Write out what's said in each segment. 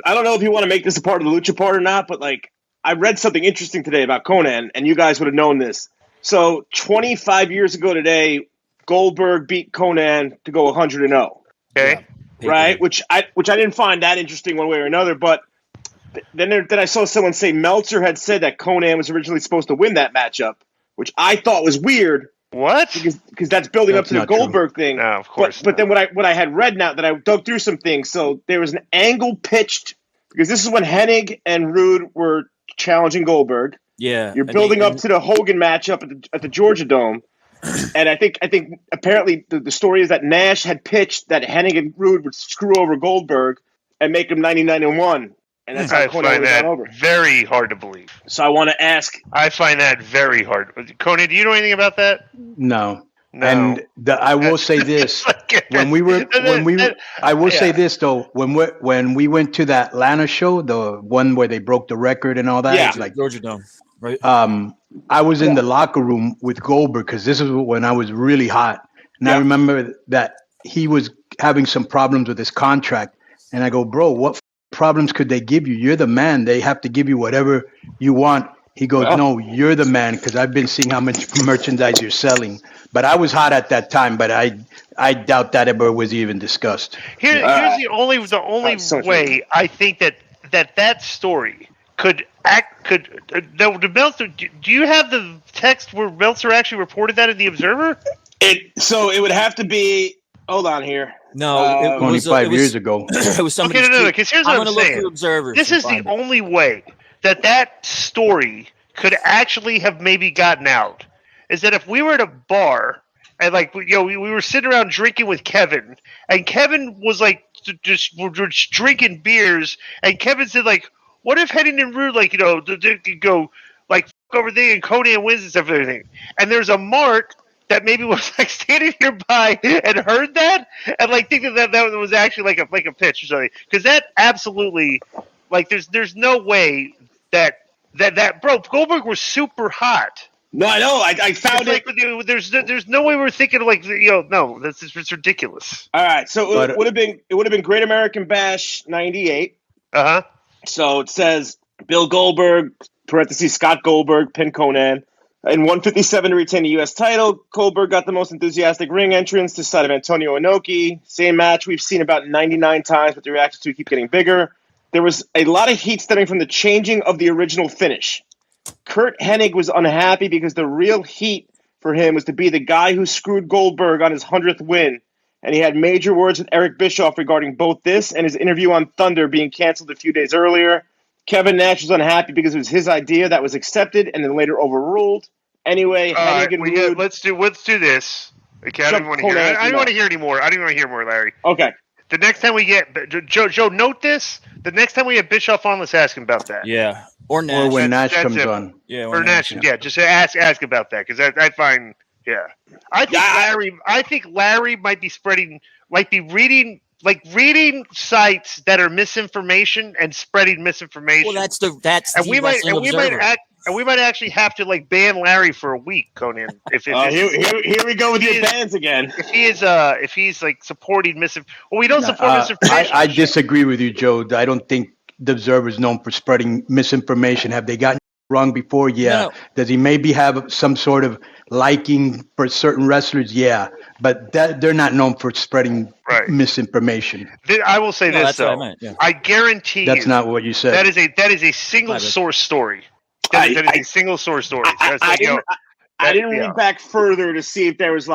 I don't know if you want to make this a part of the Lucha part or not, but like I read something interesting today about Konnan, and you guys would have known this. So 25 years ago today, Goldberg beat Konnan to go 100-0. Okay. Yeah. Right? Which I didn't find that interesting one way or another, but then I saw someone say Meltzer had said that Konnan was originally supposed to win that matchup, which I thought was weird. What? Because that's building up to the Goldberg thing. No, of course. But then what I had read now that I dug through some things, so there was an angle pitched because this is when Hennig and Rude were challenging Goldberg. Yeah. You're building up to the Hogan matchup at the Georgia Dome. And I think apparently the story is that Nash had pitched that Hennig and Rude would screw over Goldberg and make him 99-1. And that's how Konnan was over. Very hard to believe. So I want to ask. I find that very hard. Konnan, do you know anything about that? No. No. And I will say this: I will say this though. When we went to that Atlanta show, the one where they broke the record and all that, Yeah, it's like Georgia Dome, right? I was in the locker room with Goldberg because this is when I was really hot, and I remember that he was having some problems with his contract, and I go, bro, what problems could they give you? You're the man. They have to give you whatever you want. He goes, no, you're the man because I've been seeing how much merchandise you're selling. But I was hot at that time, but I doubt that ever was even discussed. Here's the only way I think that story could Meltzer. Do you have the text where Meltzer actually reported that in the Observer? So it would have to be. Hold on here. No, it was 25 years ago. It was somebody's Okay, no, because here's what I'm saying. Observer this is the only way that story could actually have maybe gotten out. Is that if we were at a bar and we were sitting around drinking with Kevin, and Kevin was like we're just drinking beers, and Kevin said like, what if Hennig and Rude go like over there and Konnan wins and stuff and everything, and there's a Mark that maybe was like standing nearby and heard that and like thinking that was actually like a pitch or something, because that absolutely there's no way that bro, Goldberg was super hot. No, I know. I found it. There's no way we're thinking no, it's ridiculous. All right, so it would have been Great American Bash '98. So it says Bill Goldberg (parentheses Scott Goldberg) pinned Konnan in 157 to retain the U.S. title. Goldberg got the most enthusiastic ring entrance to the side of Antonio Inoki. Same match we've seen about 99 times, but the reactions to it keep getting bigger. There was a lot of heat stemming from the changing of the original finish. Kurt Hennig was unhappy because the real heat for him was to be the guy who screwed Goldberg on his 100th win, and he had major words with Eric Bischoff regarding both this and his interview on Thunder being canceled a few days earlier. Kevin Nash was unhappy because it was his idea that was accepted and then later overruled. Anyway, Hennig and Rude... let's do this. Okay, I don't want to hear. I don't want to hear anymore. I don't want to hear more, Larry. Okay. The next time we get Joe, note this. The next time we have Bischoff on, let's ask him about that. Yeah, or Nash. Or when Nash comes on. Yeah, or Nash. Yeah, just ask about that because I find I think Larry might be reading sites that are misinformation and spreading misinformation. Well, that's and we might actually have to ban Larry for a week, Konnan. Here we go with your bans again. If he's supporting misinformation, we don't support misinformation. I disagree with you, Joe. I don't think the Observer is known for spreading misinformation. Have they gotten wrong before? Yeah. No. Does he maybe have some sort of liking for certain wrestlers? Yeah. But they're not known for spreading misinformation. I will say this though. I guarantee that's not what you said. That is a single source story. That is a single source story. I didn't read back further to see if there was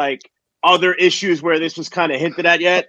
other issues where this was kind of hinted at yet.